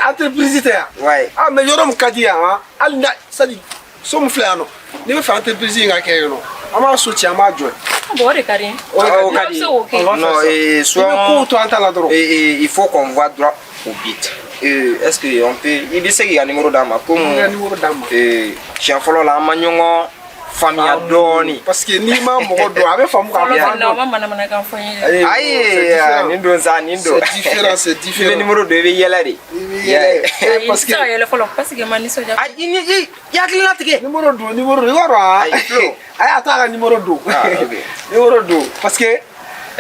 entreprise tɛ yan. Ah mais yɔrɔ min ka di yan hali na sadi so min filɛ yan nɔ n'i bɛ fɛ entreprise in ka kɛ yen nɔ an b'a so ci an b'a jɔ. Bon o de ka di. O ka di. Non soit ko to an ta la dɔrɔn. Il faut qu'on voit droit au but. Est-ce que on peut il bɛ se k'i ka numéro d'a ma comme siɲɛ fɔlɔ la an ma ɲɔgɔn faamuya dɔɔni. Parce que n'i ma mɔgɔ dɔn a bɛ faamu k'a fɔ. Non ma manamanakan fɔ n ye. Ayi nin don sa nin don. C'est différent c'est différent. I bɛ numéro dɔ i bɛ yɛlɛ de. Parce que yɛlɛ fɔlɔ parce que ma nisɔndiya. I hakilina tigɛ. Numéro don i b'a dɔn a. A y'a ta ka numéro don. Numéro don parce que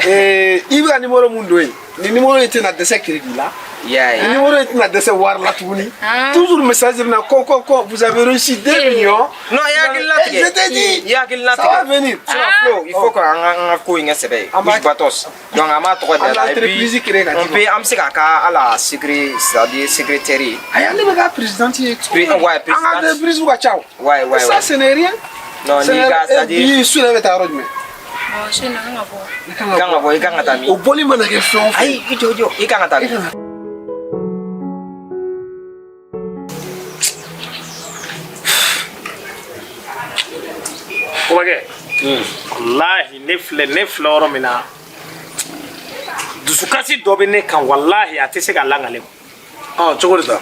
i bɛ ka numéro mun don yen ni numéro in tɛna dɛsɛ crédit la. Ni numéro in tɛna dɛsɛ wari la tuguni. Toujours message na ko vous avez reçu 2 millions. Non i hakilina tigɛ. Je t'ai dit. I hakilina tigɛ. Ça va venir. Flo il faut que an ka ko in kɛ sɛbɛ ye. Batos. Donc an b'a tɔgɔ da la et puis on peut an bɛ se k'a ka ala secret c'est-à-dire secrétaire. Ayi ne bɛ ka président ye. Ouais président. An ka entreprise ka ca. Ouais. Ça ce n'est rien. Non ni ka c'est-à-dire. Bi su ne bɛ taa yɔrɔ jumɛn. Chez na kan ka bɔ. I kan ka taa min. O bɔli mana kɛ fɛn o fɛn. Ayi i jɔ i kan ka taa min. Kobakɛ wallahi ne filɛ yɔrɔ min na dusukasi dɔ bɛ ne kan wallahi a tɛ se ka langale cogo di ta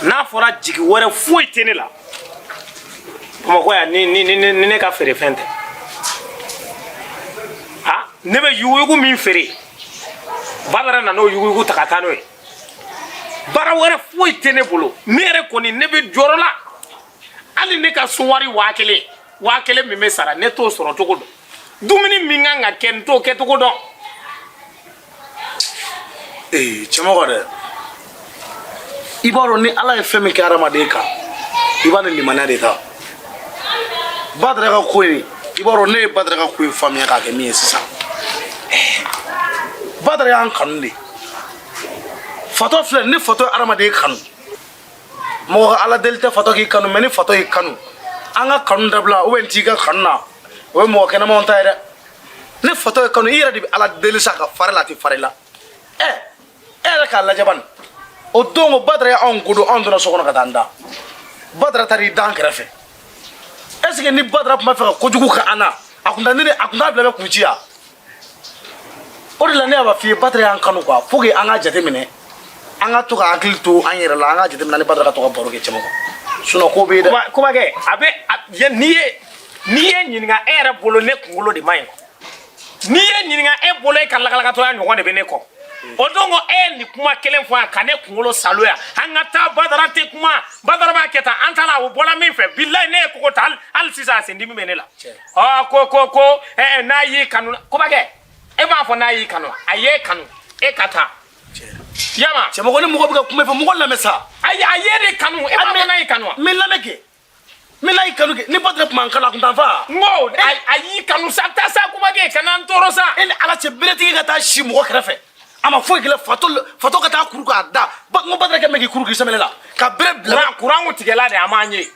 n'a fɔra jigi wɛrɛ foyi tɛ ne la Bamakɔ yan ni ne ka feere fɛn tɛ ne bɛ yuguyugu min feere Badara nan'o yuguyugu ta ka taa n'o ye baara wɛrɛ foyi tɛ ne bolo ne yɛrɛ kɔni ne bɛ jɔrɔ la hali ne ka sunwari 1000 min bɛ sara ne t'o sɔrɔ cogo dɔn dumuni min kan ka kɛ n t'o kɛ cogo dɔn. cɛmɔgɔ dɛ i b'a dɔn ni ala ye fɛn min kɛ adamaden kan i b'a ni limaniya de ta Badara ka ko in i b'a dɔn ne ye Badara ka ko in faamuya k'a kɛ min ye sisan Badara y'an kanu de fatɔ filɛ ni fatɔ ye adamaden kanu mɔgɔ ka ala deli tɛ fatɔ k'i kanu mais ni fatɔ y'i kanu an ka kanu dabila ou bien t'i ka kanu na o ye mɔgɔ kɛnɛmanw ta ye dɛ ni fatɔ ye kanu i yɛrɛ de bɛ ala deli sa ka fari la a tɛ fari la e yɛrɛ k'a lajɛ bani o don o Badara y'anw godo anw donna so kɔnɔ ka taa an da Badara taara i da an kɛrɛfɛ est ce que ni Badara tun b'a fɛ ka kojugu kɛ an na a tun t'a bila bɛ kun ci ya o de la ne b'a f'i ye Badara y'an kanu quoi faut que an k'a jateminɛ an ka to ka hakili to an yɛrɛ la an ka jateminɛ ni Badara ka to ka baro kɛ cɛmɔgɔ sinon ko bɛ ye dɛ. Kobakɛ a bɛ n'i ye ɲininka e yɛrɛ bolo ne kunkolo de ma ɲi n'i ye ɲininka e bolo e ka lakalakatɔya ɲɔgɔn de bɛ ne kɔ o don ko e ye nin kuma kelen fɔ yan ka ne kunkolo saloya an ka taa Badara tɛ kuma Badara b'a kɛ tan an ta la o bɔla min fɛ bilayi ne ye kogo ta hali sisan a sendimi bɛ ne la ko n'a y'i kanu Kobakɛ e b'a fɔ n'a y'i kanu a y'e kanu e ka taa. Yama cɛmɔgɔ ni mɔgɔ bɛ ka kuma fɔ mɔgɔ lamɛn sa a ye de kanu e b'a fɔ n'a y'i kanu wa. min lamɛn kɛ min n'a y'i kanu kɛ ni Badara tun b'an kanu a tun t'an fa. n ko a y'i kanu sa taa sa Kobakɛ kana n tɔɔrɔ sa. e ni ala cɛ beretigi ka taa si mɔgɔ kɛrɛfɛ a ma foyi kɛlɛ fatɔ ka taa kuru k'a da n ko Badara kɛ mɛ k'i kuru k'i sɛmɛlɛ la ka bere bila. kuran kun tigɛla de a ma ɲɛ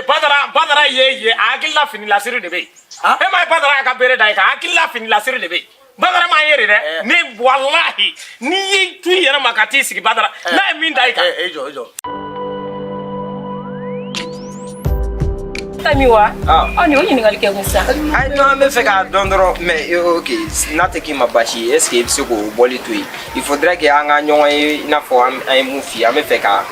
Badara ye a hakilila finilasiri de bɛ yen e ma ye Badara y'a ka bere da ye ka hakilila finilasiri de bɛ yen Badara m'a ye de dɛ ne walahi n'i y'i to i yɛrɛ ma ka t'i sigi Badara n'a ye min da i kan. jɔ. Tami wa ni o ɲininkali kɛ kun sisan. Ayi non an bɛ fɛ k'a dɔn dɔrɔn mais ok n'a tɛ k'i ma baasi ye est ce que i bɛ se k'o bɔli to yen il faudrait que an ka ɲɔgɔn ye i n'a fɔ an ye mun f'i ye an bɛ fɛ ka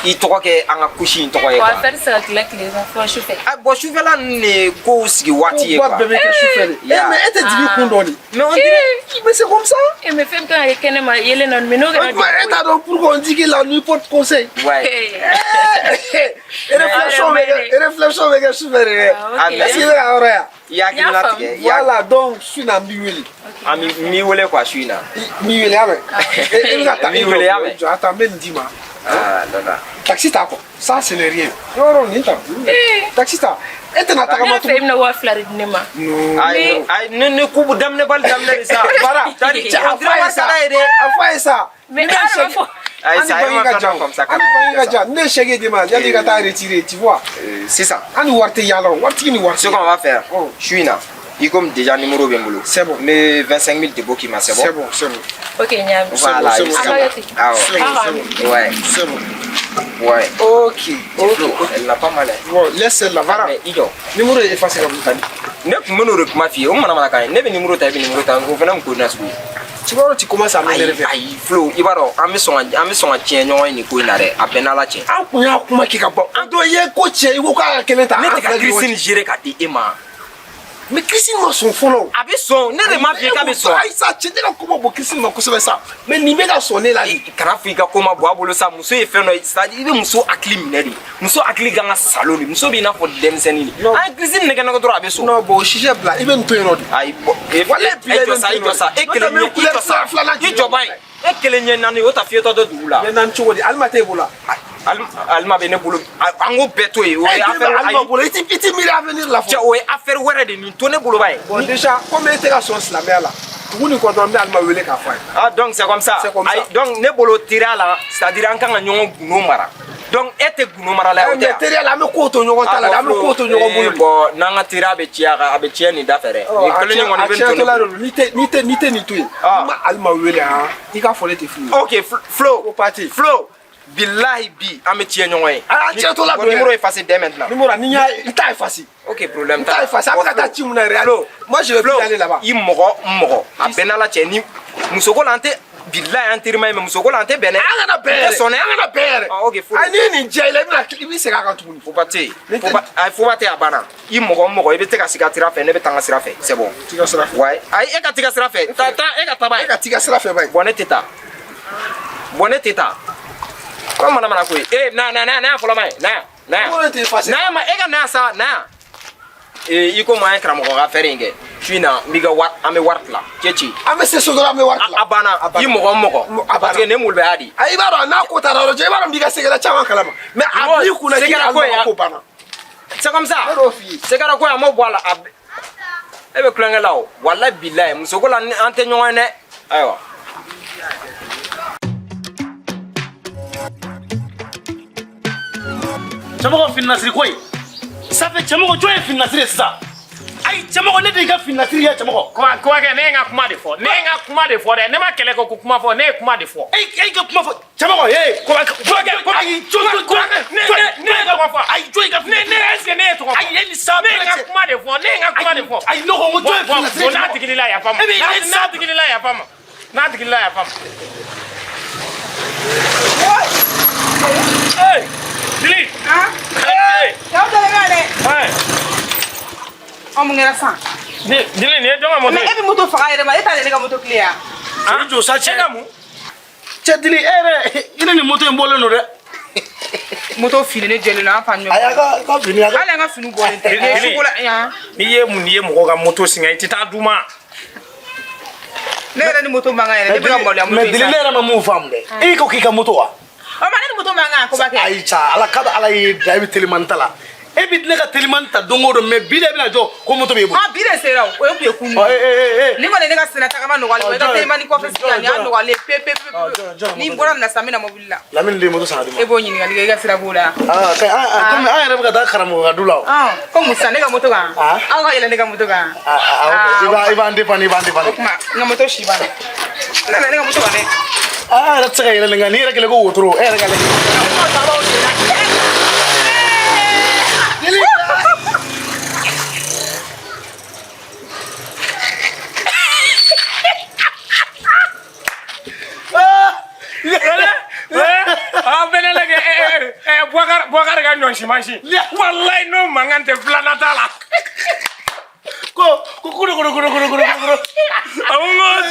i tɔgɔ kɛ an ka kusi in tɔgɔ ye quoi. Wa affaire tɛ se ka tila tile fɔ sufɛ. Bon sufɛla ninnu de kow sigi waati ye quoi. ko bɛɛ bɛ kɛ sufɛ de mais e tɛ jigin kun dɔ de. mais on dirait mais c'est comme ça. mais fɛn kan ka kɛ kɛnɛma yelen na mais n'o kɛra. e t'a dɔn pour qu'on dit que la nuit porte conseil. réflexion bɛ kɛ sufɛ de dɛ. est-ce que i bɛ ka yɔrɔ yan. i hakilina tigɛ. voilà donc su na n b'i wele. an b'i wele quoi su in na. n b'i wele y'a mɛn. e bɛ ka taa b'i wele y'a mɛn. jɔ attends n bɛ nin d'i ma. non. taxi t'a kɔ ça ce n'est rien. yɔrɔ nin ta. taxi ta e tɛna tagama tugun. ne fɛ i bɛna 2000 di ne ma. ayi ne ko daminɛ bali daminɛ de sa. bara a fɔ a ye sa. mais n'a bɛ fɔ. ayi sa e ma fɛn comme ça. an ni banque ka jan ne ye chèque di ma yanni i ka taa retirer tu vois. sisan. an ni wari tɛ yaala o waritigi ni wari. ce qu'on va faire su in na i comme déjà numéro bɛ n bolo. C'est bon. Mais 25 000 de qui m'a c'est bon. C'est bon, c'est bon. Ok, Niam. Voilà. C'est bon, Ah, ouais. Ah Ah, ouais. C'est bon. Ouais. Ok. Elle l'a pas mal. Bon, laisse celle-là, voilà. Mais Ido. Numéro est effacé comme ça. Ne kun bɛ n'o de kuma f'i ye o mana mana kan ye ne bɛ numéro ta i bɛ numéro ta o fana kun ko na sugu ye. Tu vois, tu commences à m'énerver. Ayi Flo i b'a dɔn an bɛ sɔn ka tiɲɛ ɲɔgɔn ye nin ko in na dɛ a bɛɛ n'Ala cɛ. An kun y'a kuma k'i ka bɔ. An dɔ ye ko cɛ i ko k'a ka kelen ta. Ne tɛ ka Christine gérer ka di e ma. Mais Christine ma sɔn fɔlɔ. A bɛ sɔn ne de m'a f'i ye k'a bɛ sɔn. Ayi sa cɛ ne ka ko ma bɔ Christine ma kosɛbɛ sa. Mais nin bɛ ka sɔn ne la de. Kana fɔ i ka ko ma bɔ a bolo sa muso ye fɛn dɔ ye c'est-à-dire i bɛ muso hakili minɛ de muso hakili kan ka salon de muso bɛ i n'a fɔ denmisɛnnin de. An ye Christine nɛgɛ nɛgɛ dɔrɔn a bɛ sɔn. Non bon sujet bila i bɛ nin to yen nɔ de. Ayi bɔn e jɔ sa e kelen ɲɛ i jɔ ban ye e kelen ɲɛ naani o ta fiyetɔ dɔ dugu la. Mɛ naani cogo di Alima t'e bolo. Alima bɛ ne bolo an k'o bɛɛ to yen o ye affaire Alima bolo i ti miiri avenir la fɔ. cɛ o ye affaire wɛrɛ de nin to ne bolo ba ye. Bon déjà comme e tɛ ka sɔn silamɛya la dugu nin kɔnɔ n bɛ Alima wele k'a fɔ a ye. Ah donc c'est comme ça. Ayi donc ne bolo teriya la c'est-à-dire an kan ka ɲɔgɔn gundo mara donc e tɛ gundo mara la ye o tɛ mais teriya la an bɛ ko to ɲɔgɔn ta la an bɛ ko to ɲɔgɔn bolo. Bon n'an ka teriya bɛ tiɲɛ a bɛ tiɲɛ nin da fɛ dɛ. nin kelen in kɔni bɛ nin to ne bolo. ni tɛ nin to yen. n ma Alima wele han i ka fɔ ne tɛ fili. Ok Flo billahi bi an bɛ tiɲɛ ɲɔgɔn ye. a tiɲɛ to la bon numéro effacé dès maintenant. numéro ni y'a i t'a effacé. Ok problème t'a effacé an bɛ ka taa ci mun na yɛrɛ. moi je vais plus aller là-bas. i mɔgɔ a bɛɛ n'Ala cɛ ni muso ko la an tɛ billahi an terima ye mais muso ko la an tɛ bɛn dɛ. an kana bɛn yɛrɛ an kana bɛn yɛrɛ. ok Flo. ni ye nin diya i la i bɛ segin a kan tuguni. Foba tɛ yen foba tɛ a banna i mɔgɔ i bɛ tɛ ka sigi a sira fɛ ne bɛ taa n ka sira fɛ c'est bon. tiga sira fɛ. ouais ayi e ka tiga sira fɛ taa e ka taa ba ye. e ka tiga sira fɛ ba ye. bon ne tɛ taa ko mana ko ye na fɔlɔ ma ye na ma e ka na sa na i ko an ye karamɔgɔ ka affaire in kɛ su in na n b'i ka wari an bɛ wari tila cɛ ci. an bɛ se so dɔrɔn an bɛ wari tila. a banna i mɔgɔ parce que ne mulu bɛ y'a di. ayi i b'a dɔn n'a ko taara yɔrɔ cɛ i b'a dɔn n b'i ka sɛgɛrɛ caman kalama mais a b'i kunna k'i Alima ko banna. c'est comme ça. ne y'o f'i ye. sɛgɛrɛ ko a m'o bɔ a la e bɛ kulonkɛ la o walayi bilayi muso ko la an tɛ ɲɔgɔn ye dɛ ayiwa. cɛmɔgɔ fininasiri ko ye sanfɛ cɛmɔgɔ jɔn ye fininasiri ye sisan ayi cɛmɔgɔ ne de y'i ka fininasiri ye cɛmɔgɔ. kuma kɛ ne ye n ka kuma de fɔ dɛ ne ma kɛlɛ kɛ ko kuma fɔ ne ye kuma de fɔ. e ka kuma fɔ cɛmɔgɔ ayi ne ye tɔgɔ fɔ ayi jɔn i ka ne est-ce que ne ye tɔgɔ fɔ ayi e ni sa ne ye n ka kuma de fɔ ayi ne ko jɔn ye fininasiri ye n'a digilila yafa ma n'a digilila yafa ma Dili mun kɛra san Dili nin ye jɔn ka moto ye mais e bɛ moto faga yɛrɛ ma e t'ale ne ka moto clé ya sori jɔ sa cɛ e ka mun cɛ Dili e yɛrɛ i ni nin moto in bɔlen don dɛ moto fili ne jɛlen don an fa ɲɔgɔn a y'a ka fini hali an ka fini bɔlen tɛ Dili. sugu la yan n'i ye mɔgɔ ka moto siŋɛ i tɛ taa d'u ma ne yɛrɛ ni moto man kan yɛrɛ ne bɛ ka maloya moto mais in Dili ne san yɛrɛ ma mun faamu dɛ e ko k'i ka moto wa ɔ ma ne ni moto man kan ko ba kɛ ayi ca ala ka ala ye da i bɛ telimani ta la e bɛ ne ka telimani ta don o don mais bi de bɛna jɔ ko moto b'e bolo. bi de sera o ye kun ye kunun ni kɔni ne ka sɛnɛ tagama nɔgɔyalen o ye ka telimani kɔfɛ sigi yan nin y'a nɔgɔyalen pepepepe ni n bɔra nin na sisan n bɛna mobili la Lamini de ye moto san ka di ma. e b'o ɲininkali kɛ i ka sira b'o la kay komi an yɛrɛ bɛ ka taa karamɔgɔ ka du la o. ko mun sisan ne ka moto kan aw ka yɛlɛ ne ka moto kan i b'an dépanner o tuma n ka moto si banna ne ka moto kan dɛ yɛrɛ tɛ se ka yɛlɛ nin kan n'i yɛrɛ kɛlen ko wotoro e yɛrɛ ka Bokar ka ɲɔsi mansi wallahi n'o mankan tɛ filanan t'a la ko kuro anw ka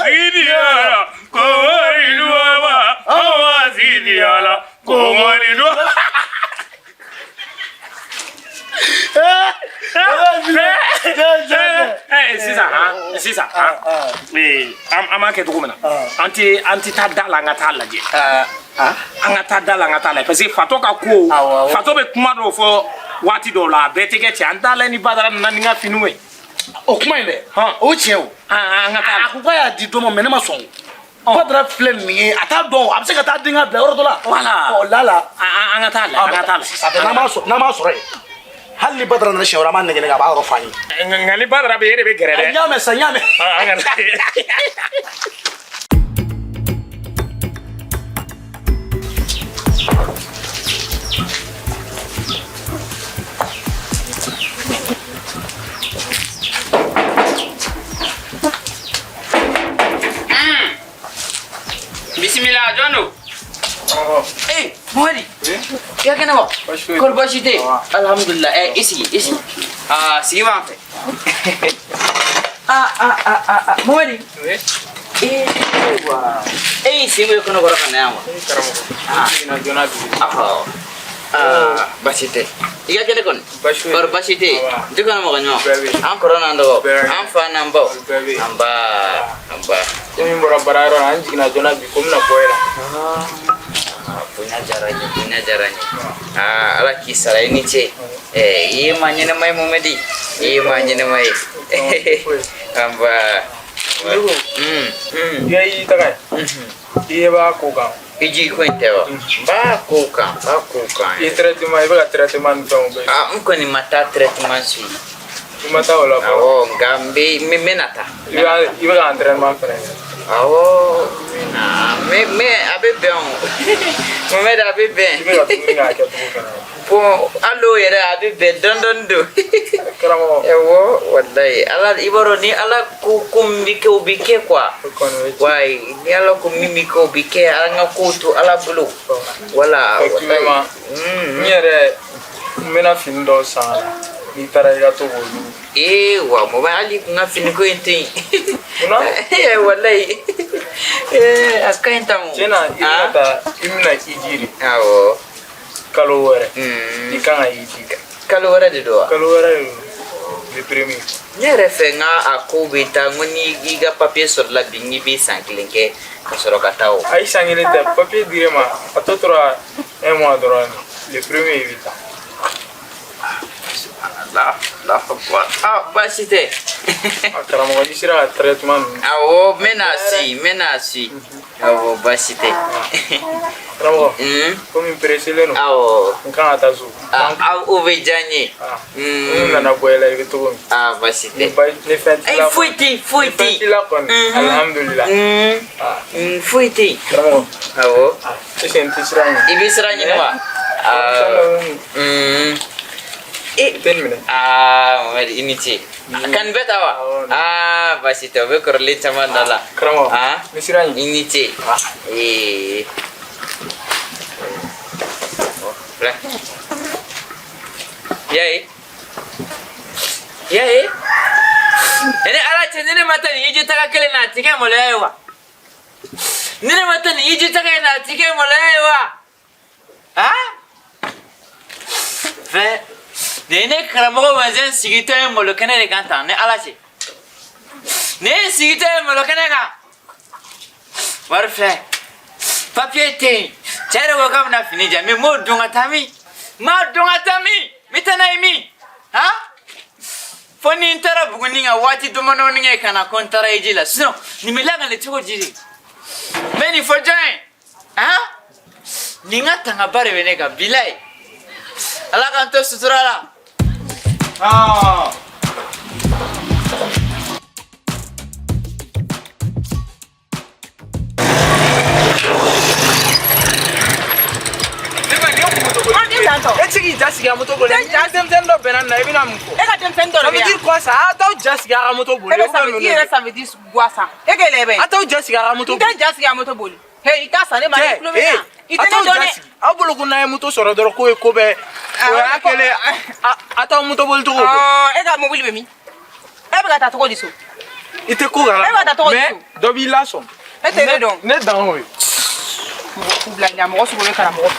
sigi la ko wariduba anw ka sigi la ko wariduba sisan an b'a kɛ cogo min na an tɛ taa da la an ka taa lajɛ an ka taa da la an ka taa lajɛ parce que fato ka ko fato bɛ kuma dɔw fɔ waati dɔw la a bɛɛ tɛ kɛ tiɲɛ an t'a la ni badara nana ni n ka finiw ye o kuma in dɛ o tiɲɛ o an ka taa la a ko k'a y'a di dɔ ma mais ne ma sɔn badara filɛ nin ye a t'a dɔn a bɛ se ka taa den ka bila yɔrɔ dɔ la voilà lala an ka taa la sisan n'an m'a sɔrɔ yen hali badara na shawara man nege ga ba ro fani ngali badara be yere be gerede nyame sa nyame Bismillah, Jono. Eh, Mohari. Ya kenapa? Kau bashi deh. Alhamdulillah. Isi. Sigi bang fe. Mohari. Wah. Sigi boleh kena korang kan ya? Bashi deh. Iya kena kon. Kau bashi deh. Juga nama kan? Am korang ando. Am fan ambau. Amba. Kami berabara anjing na zona bi komna boela. Punya caranya. Ala kisah ini cek. Iya manya namai momedi. Iya manya namai. Amba. Dia ini takai. Dia ba kokan. Iji ko intewa. Ba kokan. Iya treatment ba treatment tong be. Mko ni mata treatment sui. Mata wala ba. Gambe menata. Iba ga entraînement faire. Me abe bien. Mohamed abe bien. Iba ga tunga ka tuko. Bon, allo yera abe bien don do. Karamo. Wallahi. Ala ibaro ni ala kumbike ubike kwa. Wai, ni ala kumimike ubike ala ngakutu ala bulu. Wala. Nyere mena findo sana. Ni taraga to bolu. Wa mobile nga fini ko inti. Una? Wallahi. Akaintamu. Jena imna ijiri. Awo. Kalowere. Ikanga ijika. Kalowere de do. Kalowere le premier. Nyere fe nga akubita ngoni giga papier sur la bingi bi sanklinke kasoro katao. Ai sangile te papier direma atotora un mois dorani. Le premier évita. La fakwa. Basite. Karamogo di sira traitement. Menasi. Awo basite. Karamogo. Comme impressionné no. Awo. Nkan atazu. Ovejanye. Na boela evito. Basite. Ne fenti la. Fuiti. La kon. Alhamdulillah. Fuiti. Karamogo. Awo. Senti sirani. Ibisranye no. 10 minutes. Ini sih. Kan betawa. Basi tu bekerja sama dala. Keramu. Misirani. Ini sih. Lah. Yai. Ini ala cendera mata ni hiji taka kele na tike mulai wa. Nina mata ni hiji taka na tike mulai wa. Fe. Nene karamogo wanzen sigito en molokene de kanta ne alachi. Ne sigito en molokene ka. Warfe. Papier te. Chere wo kam na fini jami mo dunga tami. Mitana imi. Foni intara buguninga wati dumono ninge kana kontara ejila. Sino nimelaga le choko jiri. Meni for join. Ninga tanga bare venega bilai. Ala kanto suturala. Etsiki jasi ga moto bole. Temtendo benana ebina mko. Eka temtendo Ça veut dire quoi ça? Attends jasi ga moto bole. Ça veut dire guasa. Eka lebe. Attends jasi ga moto bole. Jasi ga moto bole. Hey, ikasa ne mari plumena. Attends jasi. Abolo kuna moto soro doro ko be. Akele attends moto bole to. Eka mobile be mi. Ebe ga ta to diso. Ite ko ga. Ebe ta to diso. Mais dobi la son. Ete donc. Ne dan hoy. Ku blanya mo so bole kara mo ko.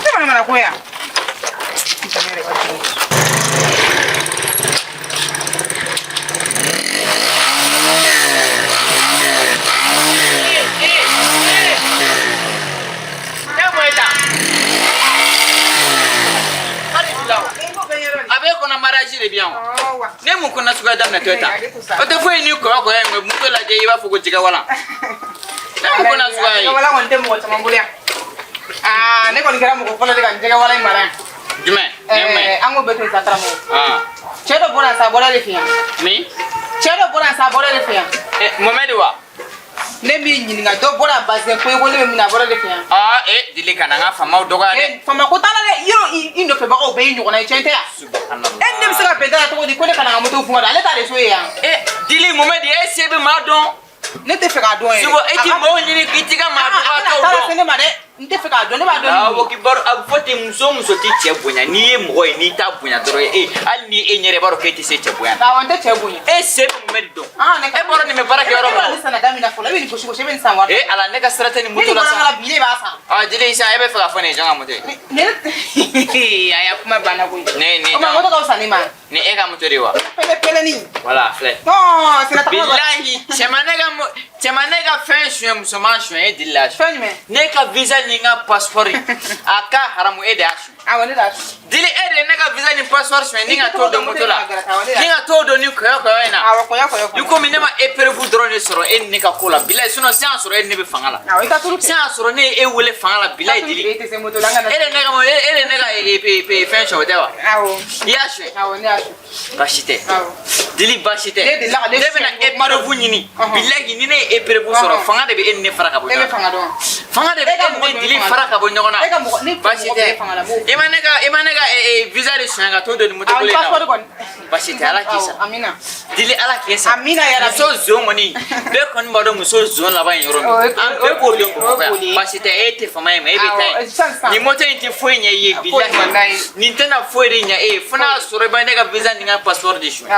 Sema na ko ya. Itamere ka. Ne mun kuna suka damna tota o te foi ni ko en mu to la je iba fugo jiga wala ne mun kuna suka yi wala wonte mo chama mbulia ne ko ni kara mo ko fona de kan jiga wala imara Jumɛn? An ko bɛɛ to sa karamɔgɔ. Cɛ dɔ bɔra sa bɔra de fɛ yan. Min? Cɛ dɔ bɔra sa bɔra de fɛ yan. Mohamed wa? Ne b'i ɲininka dɔ bɔra bazɛn ko ne bɛ min na a bɔra de fɛ yan. Dili kana n ka famaw dɔgɔya dɛ. Fama ko t'a la dɛ yɔrɔ i nɔfɛbagaw bɛɛ y'i ɲɔgɔnna ye tiɲɛ tɛ yan. Ne bɛ se ka bɛn da la cogo di ko ne kana n ka moto fun ka don ale t'a de so ye yan. Dili Mohamed se bɛ maa dɔn. Ne tɛ fɛ k'a dɔn yɛrɛ. Sogo e ti mɔgɔw ɲini i ti ka maa dɔgɔyatɔw dɔn. Se ne ma dɛ n tɛ fɛ k'a dɔn ne b'a dɔn. Awɔ kibaru a bɛ fɔ ten muso muso tɛ cɛ bonya n'i ye mɔgɔ ye n'i t'a bonya dɔrɔn hali ni e ɲɛ i b'a dɔn k'e tɛ se cɛ bonya. Awɔ n tɛ cɛ bonya. E se bɛ Mohamed dɔn. E bɔra nin bɛ baara kɛ yɔrɔ min na. Ne sanna da min na fɔlɔ e bɛ nin gosi gosi e bɛ nin san wari. Ala ne ka sira tɛ nin moto la sa. Ne ni bɔra bi ne b'a san. Dili sisan e bɛ fɛ ka fɔ nin ye jɔn ka moto ye. Ne a y'a kuma banna koyi. Ne o ma moto ka fisa ne ma. Ni e ka moto de wa. Pɛlɛni. Voilà filɛ. Non sina taga. Bilahi cɛman ne ka fɛn suɲɛ musoman suɲɛ e Dili la. Fɛn jumɛn. Ne ka visa ni n ka passeport a ka haramu e de y'a suɲɛ. Awɔ ne de y'a suɲɛ. Dili e de ye ne ka visa ni passeport suɲɛ ni ka t'o don moto la. Ni ka t'o don ni kɔyɔ in na. Awɔ kɔyɔ. I komi ne ma épreuve dɔrɔn de sɔrɔ e ni ne ka ko la bilahi sinon sisan sɔrɔ e ni ne bɛ fanga la. Awɔ i ka turu. Sisan sɔrɔ ne ye e wele fanga la bilahi Dili. E tɛ se moto la n ka na. E de ne ka fɛn suɲɛ o tɛ wa. Awɔ. I y'a suɲɛ. Awɔ ne y'a suɲɛ. Baasi tɛ. Awɔ. Dili baasi tɛ. Ne delila ka ne Ne bɛna épreuve ɲini bilahi ni ne ye épreuve sɔrɔ fanga de bɛ e ni ne fara ka bɔ E ɲɔgɔn bɛ fanga dɔn. fanga de bɛ e ni Dili fara ka bɔ ɲɔgɔn na. E ka mɔgɔ ne baasi tɛ. I ma ne ka visa de suɲɛ ka t'o don ni moto bolo in na. Passeport kɔni. Baasi tɛ Ala k'i sa. Amina. Dili Ala k'i sa. Amina yɛrɛ. Muso zon kɔni bɛɛ kɔni b'a dɔn muso zon laban ye yɔrɔ min. An bɛɛ b'o dɔn Bamakɔ yan. Baasi tɛ e tɛ fama ye ma e bɛ taa yen. Nin moto in tɛ foyi ɲɛ i ye bilahi. Nin tɛna foyi de ɲɛ e ye fo n'a sɔrɔ i ma ne ka visa ni n ka passeport de suɲɛ.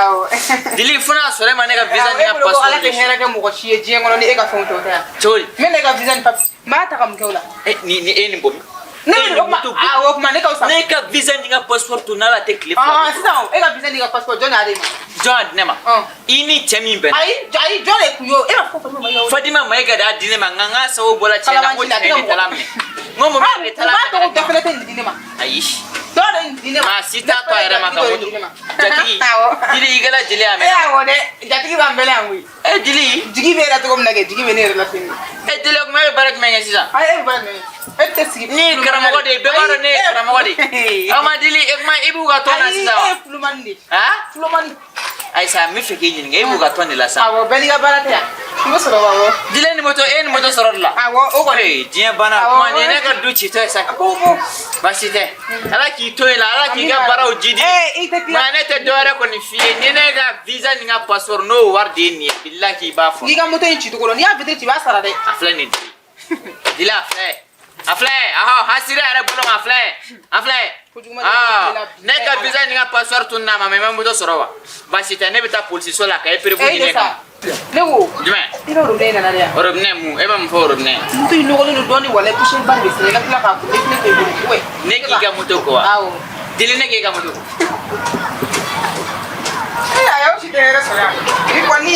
Dili fo n'a sɔrɔ e ma ne ka visa ni n ka passeport de suɲɛ. Ala tɛ hɛrɛ kɛ mɔgɔ si ye diɲɛ kɔnɔ ni e ka fɛnw tɔ tɛ yan. Cogo di. Min ne ka visa ni papier n b'a ta ka mun kɛ o la. Ni e ni bɔ min. Ne bɛ o kuma ne ka fisa. Ne ka visa ni n ka passeport to n'Ala tɛ tile fila. Sisan e ka visa ni ka passeport jɔn de y'a d'e ma. Jɔn y'a di ne ma. I ni cɛ min bɛnna. Ayi jɔn de kun y'o e ma fɔ Fatima Mayiga. Fatima Mayiga de y'a di ne ma nka n ka sababu bɔra cɛ la n ko cɛ de taara minɛ. N ko Mohamed de taara minɛ. N b'a dɔn dɔ fana tɛ nin di ne ma. Ayi. Dɔ de nin di ne ma. Maa si t'a to a yɛrɛ ma ka moto. Jatigi Dili i kɛla jeli y'a mɛn. Awɔ dɛ jatigi b'an bɛɛ la yan koyi. Dili. Jigi bɛ yɛrɛ cogo min na kɛ jigi bɛ ne yɛrɛ la ten. Dili o kuma e bɛ baara jumɛn kɛ sisan. Ayi e bɛ baara jumɛn kɛ. E tɛ sigi. Ne ye karamɔgɔ de ye bɛɛ b'a dɔn ne ye karamɔgɔ de ye. Aw ma Dili e kuma i b'u ka tɔn na sisan wa. Ayi e ye fulumani de ye. Fulumani. Ayisa n bɛ fɛ k'e ɲininka e b'u ka tɔn de la sa. Awɔ bɛɛ n'i ka baara tɛ yan. I bɛ sɔrɔ awɔ. Dili ni moto e ni moto sɔrɔ de la. Awɔ o kɔni. Diɲɛ banna kuma nin ye ne ka du citɔ ye sa. Baasi tɛ Ala k'i to yen la Ala k'i ka baaraw jidi. Nka ne tɛ dɔwɛrɛ kɔni f'i ye ni ne ka visa ni n ka passeport n'o wari de ye nin ye bilahi k'i b'a fɔ. N'i ka moto in ci cogo la n'i y'a vitre ci i b'a sara dɛ. A filɛ nin Dili a filɛ hasira yɛrɛ bolo ma a filɛ ne ka visa ni n ka passeport tun n'a ma mɛ n bɛ moto sɔrɔ wa baasi tɛ ne bɛ taa polisiso la ka épreuve ɲini ne kan. Ne ko. Jumɛn. I ka robinet nana de yan. Robinet mun e bɛ mun fɔ robinet. Moto in nɔgɔlen don dɔɔnin walayi poussière ba de bɛ sɛnɛ i ka tila k'a ko ne tila k'e bolo ouais. Ne k'i ka moto ko wa. Awɔ. Dili ne k'i ka moto ko. A y'aw si tɛ hɛrɛ sɔrɔ yan. I kɔni.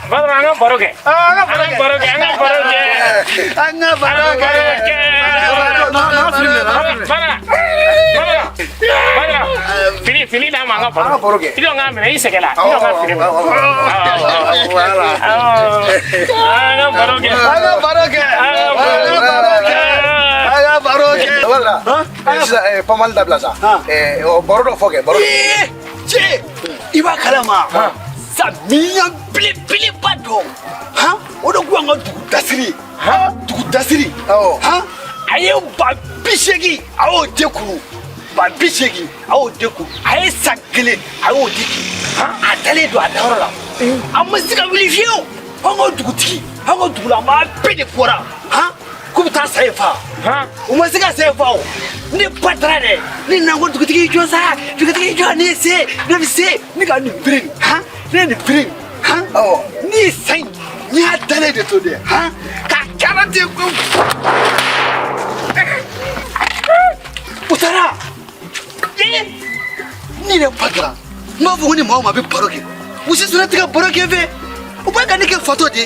Badra an ka baro kɛ. Fini d'a ma an ka baro kɛ. I dɔn k'a minɛ i sɛgɛnna. I dɔn k'a fini ma. Voilà. Pas mal de place. Baro dɔ fɔ kɛ baro. Cɛ i b'a kalama sa miliyɔn belebeleba dɔ o de ko an ka dugu dasiri a ye ba 80 a y'o dekuru ba 80 a y'o dekuru a ye san 1 a y'o di a dalen don a dayɔrɔ la a ma se ka wuli fiyewu an ka dugutigi an ka dugulama bɛɛ de fɔra k'u bɛ taa sa ye fa u ma se ka sa ye fa o ne ba taara dɛ ne nana ko dugutigi jɔ sa dugutigi jɔ ne se ne bɛ se ne ka nin biri ne nin biri ne ye san n y'a dalen de to dɛ ka kara ten ko u taara ne yɛrɛ ba taara n b'a fɔ ko ni maa o maa bɛ baro kɛ u si sɔnna tɛ ka baro kɛ fɛ u b'a ka ne kɛ fatɔ de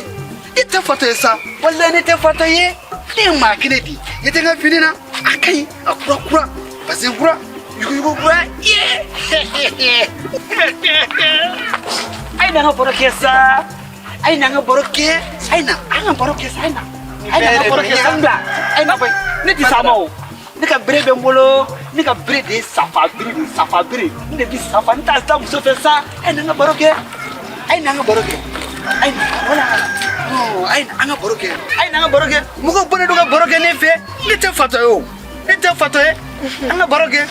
i tɛ fatɔ ye sa walayi ne tɛ fatɔ ye ne ma kene di yete nga fini na akai akura basi kura yugo kura ye ai na nga boroke sa ai na nga boroke ai na anga boroke sa ai na nga boroke sa ngla ai na boy ne di sama o ne ka brebe mbolo ne ka brede safa bire ne di safa nta sta muso fe sa ai na nga boroke ai na nga boroke ai wala oh ai na nga boroke mugo bone do nga boroke ne fe ne te fato yo ne te fato e anga boroke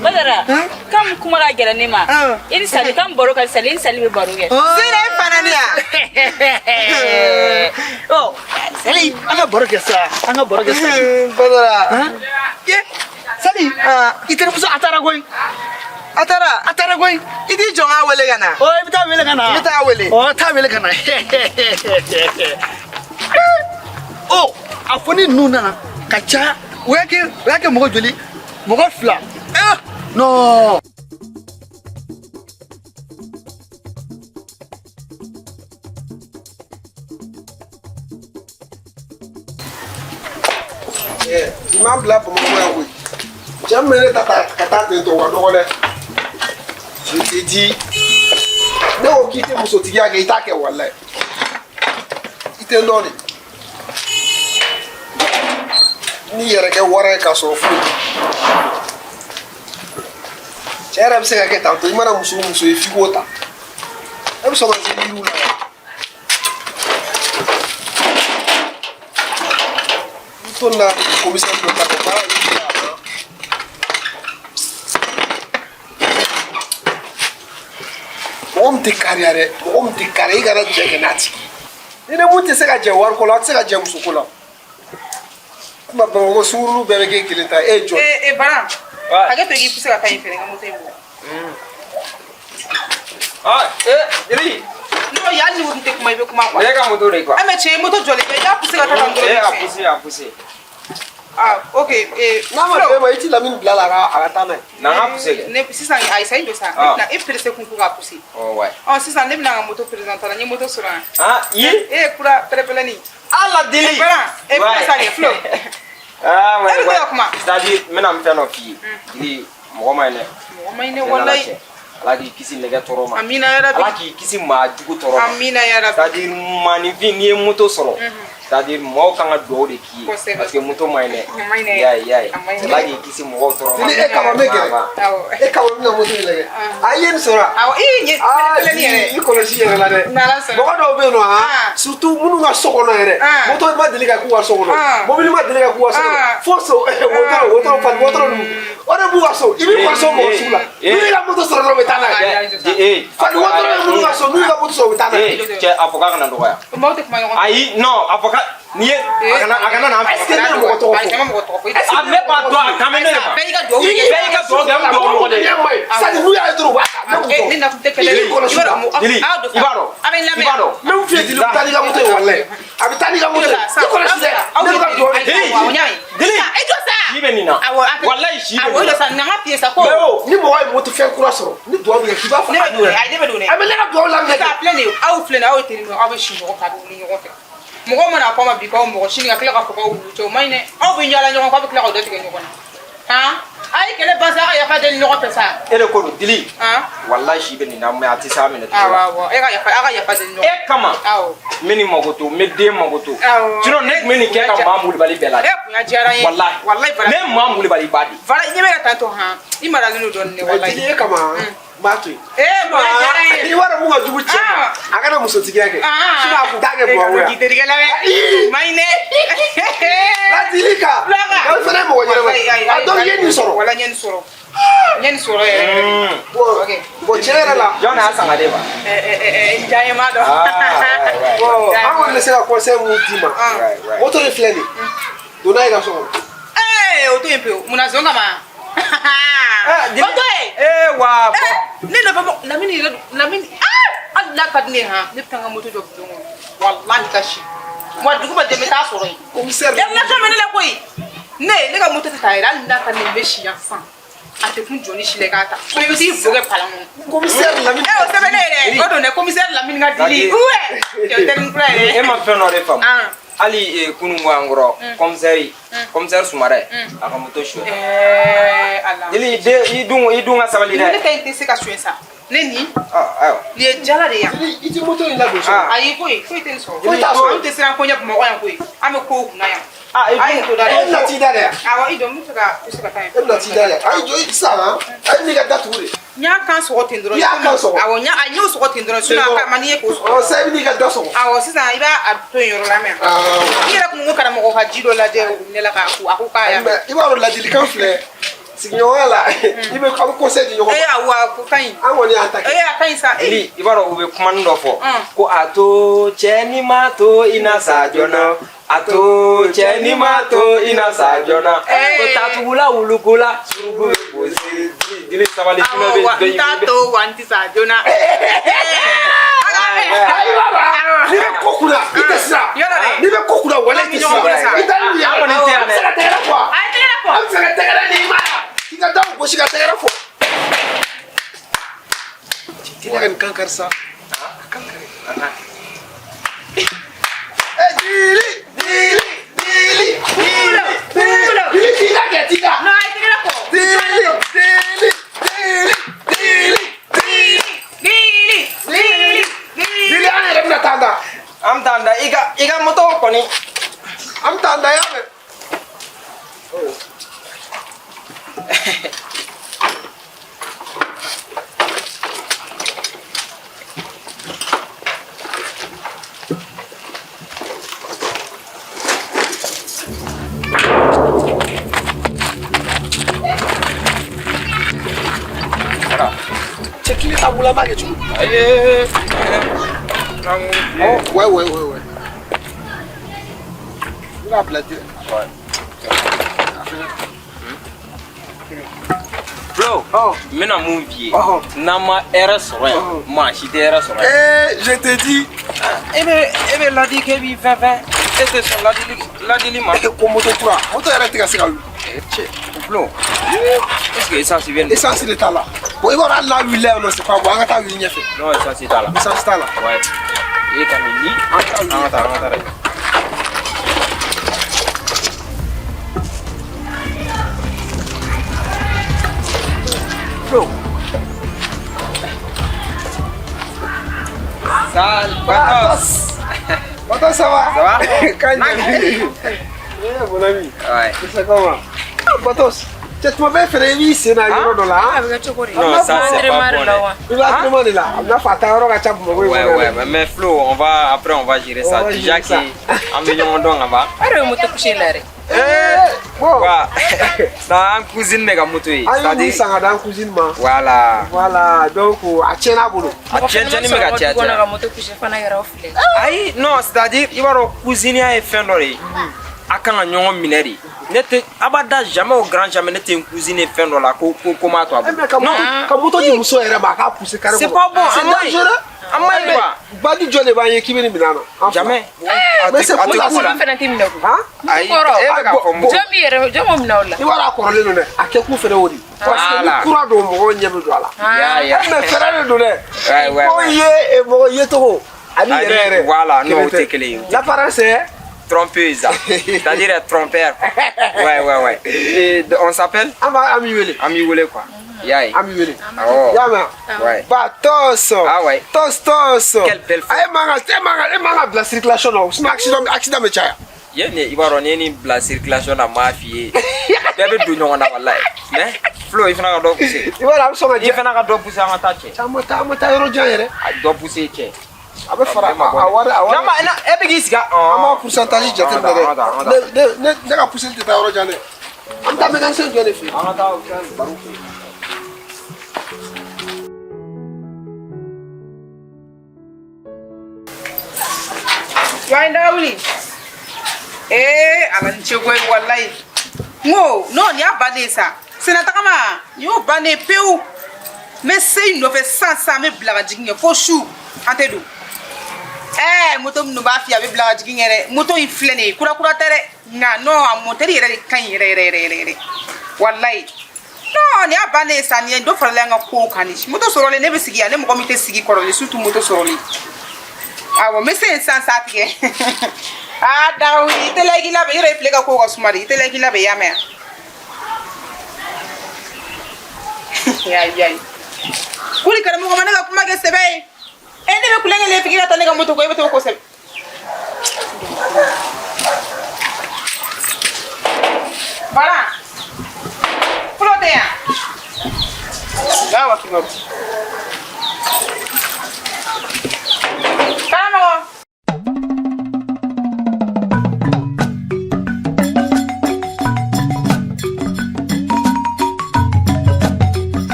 Badara, kam kuma ka gɛrɛ ne ma. I ni sali kam baro ka sali, i ni sali bɛ baro kɛ. Sira fana ni ya. Oh, sali, an ka baro kɛ sa. An ka baro kɛ sa. Badara. Ye, sali, i terimuso a taara koyi. A taara koyi. I t'i jɔ n ka wele ka na. Oh, i bɛ taa wele ka na. I bɛ taa wele. Oh, taa wele ka na. Oh, a fɔ ni ninnu nana ka ca. O y'a kɛ mɔgɔ joli? Mɔgɔ 2. Non. Imam bila pour moi oui. J'aime mener ta tante to wa dole. Je te dis ne o kite musotigi aga itake wallahi. Ite ndoni. Ni yere ke wara ka so fu. Cera bisa ka tanto imana muso e figota. E so ma se diru la. Tonna commissaire de ta para om te kare gara jegenati ina muti se ka je war ko la se ka je muso ko la ma ba ko suru be ke kilita e jo bara hage to gi puse ka tan fere ngamoto e mo Dili no ya ni wo te kuma be kuma kwa ne ka moto re kwa ame che moto jole be ya puse ka tan do a puse okay na ma be ma iti la min blala aga tana na ha puse ne sisan ai sai do sa na e presse kun ku ga puse oh ouais sisan ne bina moto présenter la ni moto sura yi kura prepelani ala dili bara passa ni flow ouais c'est-à-dire menam fait no fi dili mo maine wallahi ala ki kisi nege toro ma amina ya rabbi ala ki kisi ma jugu toro ma amina ya rabbi c'est-à-dire manifin ni moto soro c'est-à-dire mo kanga do de ki parce que moto maine ya ala ki kisi mo toro ma ni e ka ma mege e ka ma moto lege ayen sora ni ni ko si yere la de bo do be no surtout munu nga sokono yere moto ma deli ka ku wa sokono mobili ma deli ka ku wa sokono forso moto ora bu wa so ibi wa so mo sula ni la moto sora no betana fa moto munu nga so ni la moto so betana ke apoka kana ndo ya ai no apoka ni akana na est-ce que mo to a me pa do kamene ma be ka do gam do mo de sa ni ya dro wa ni na kutekele ibaro même fi di lu tani ga moto wallahi abi tani ga moto ko la side ne ga do dili ni be ni na wallahi shi be do sa na pièce ko ni mo wa moto fe kura soro ni do bi ki ba fa ai de be do ne abi le ga do la ne ka plane au plane au tiri no abe shi ko ka do ni ko fe mo mana ko ma bi ko mo shi ni ka kla ka ko wu to maine au bi nyala nyon ko bi kla ko do tige nyon ha ai kele basa ya fa de nyon ko sa ere ko dili wallahi shi be ni na me ati sa me ne to wa e ga ya fa de nyon e kama meni magoto me de magoto tino nek meni ke ka mamul bali bela ya jara yi wallahi ne mamul bali badi fara ni me ka tanto i mara no don ne wallahi e kama matu mo jara yi ni wara mu ga jubu che akana muso tigya ke sina ku dage bo wa ki teriga la maine la dilika ga fere mo wajere ba ado yeni soro wala nyen soro bo chere la jona asa ngade ba jaye ma do awo le se la conseil mu dima moto le fleni do na ira so o to yempe muna zonga ma wa ne na ba lamini Allah kadne ha ne tanga moto do do wallahi kashi mo dugu ba de meta soro yi commissaire yalla to menele koyi ne ga moto ta ira Allah kan ne be shi yasan ate kun joni shi le gata so you see boge palamu commissaire Lamine o se bene o do ne commissaire Lamine ga dili uwe je terme prêt e ma fe no de fam Ali kunungu angoro commissaire Sumare aka moto show ala ili idunga sabali ne ne te se ka show ça ne ni ayo ni jala de ya iti moto ila do so ayi ko te so ko te sira ko nya mo ko ame ko kuna ya ayi to da na ti da ya awa ido mu ka time na ti da ya ayi jo isala ayi ni ga dature nya kan so ko tindro ya kan so awo nya anyo so ko tindro suna ka mani ko so o sai ni ga do so awo sisa iba ato yoro la me ira ko mo kara mo ko hajido la de ne la ka ku akuka ya iba ro la di kan fle signor wala ibe ko conseil di yoko awa ko kan awoni attaque kan sa ili ibaro ube kumando fo ko ato cheni mato ina sajona ato cheni mato ina sajona ko tatugula ulugula surugule bozi dile sabali tuna be tato wanti sajona nibe kokula itesira nibe kokula wala itesira itali ya wala itesira tegera kwa am sanga tegera ni ma kika daw go shiga tegera fo tiyan kankar sa kankare dili tiga no ay tegera ko dili ana remna tanda am tanda iga moto koni am tanda ya me Cekili tabula bage tu. Ouais. Il a platé. Ouais. Bro, mena mun vie. Nama era soin. Ma chi era soin. Je te dis. Ebe la di ke bi fa. Este son la di ma. Ko moto tura. Moto era tika sika. Bro. Est-ce que ça c'est bien? Essence il est là. Bon, il va là lui là, non c'est pas bon. On va ta lui fait. Non, ça c'est là. Essence là. Ouais. Il est ni. On ta. Bro. Batos, ça va? Ça va? Mon ami. Ouais. C'est comment? Batos. Tu m'avais fait une scénario dans là. Non, ça c'est pas bon. Il va demander là. On a fait un rock à chap. Ouais, mais Flo, on va gérer ça. Déjà qui en million d'on là-bas. Bon. Ça en cuisine méga moto. C'est-à-dire ça dans cuisine ma. Voilà. Donc à Tchena bolo. À Tchena méga Tchena. Aïe, non, c'est-à-dire il va cuisiner et faire l'oreille. Akanga nyongo mineri nete abada jamais au grand jamais nete cuisiner faire là comment toi non comme moto di muso era ba ka pousser carrément c'est pas bon c'est dangereux amai ba di jole ba yeki bini binano jamais mais c'est pour ça ça fait timina ko aïe jomo minawla ni wala ko le ne akeku fere wodi parce que ni courant do mo nyebe do ala ya mais fere do ne ouais mo ye to ali rere voilà non c'est clé l'apparence est trompeuse, c'est-à-dire être trompeur. Ouais. Et on s'appelle Ami Wele quoi. Yaï. Ami Wele. Oh. Yama. Ouais. Batos. Ah ouais. Tos. Quelle belle femme. Aye manga de la circulation là. C'est accident me chaya. Yene ibaroni ni la circulation na mafie. Bebe du nyonga na wallahi. Mais Flo il fana do pousser. Ibara am songa il fana do pousser en tache. Tamota yoro jayere. Do pousser che. Abe fara awara Nama ena ebe gisiga. Ama pourcentage jate ndere. Ne ka pousser te tayoro jane. Am ta megan se jone fi. Ana ta baru. Wainda uli. Alan chegwe wallahi. No, ni abane sa. Senataka ma, yo bane peu. Mais c'est une nouvelle sans me blaga jigne fo chou. Antedu. Moto no ba fi abi blaga jigne re. Moto inflene kura tere. Na no amoteri re kan re. Wallahi. No, ni abane sa ni ndo fala nga ko kanish. Moto sorole ne be sigi ya ne mo komite sigi korole surtout moto sorole. Awo mais c'est sans ça tie. Ah, daga wi ite lagi la be ire plega ko sumari ite lagi la be yame. Ya. Kuli karamu ko managa kuma ke sebe. Ende be kulenga le fikira tanega moto ko ibeto ko sebe. Bala. Flote ya. Gawa kingo.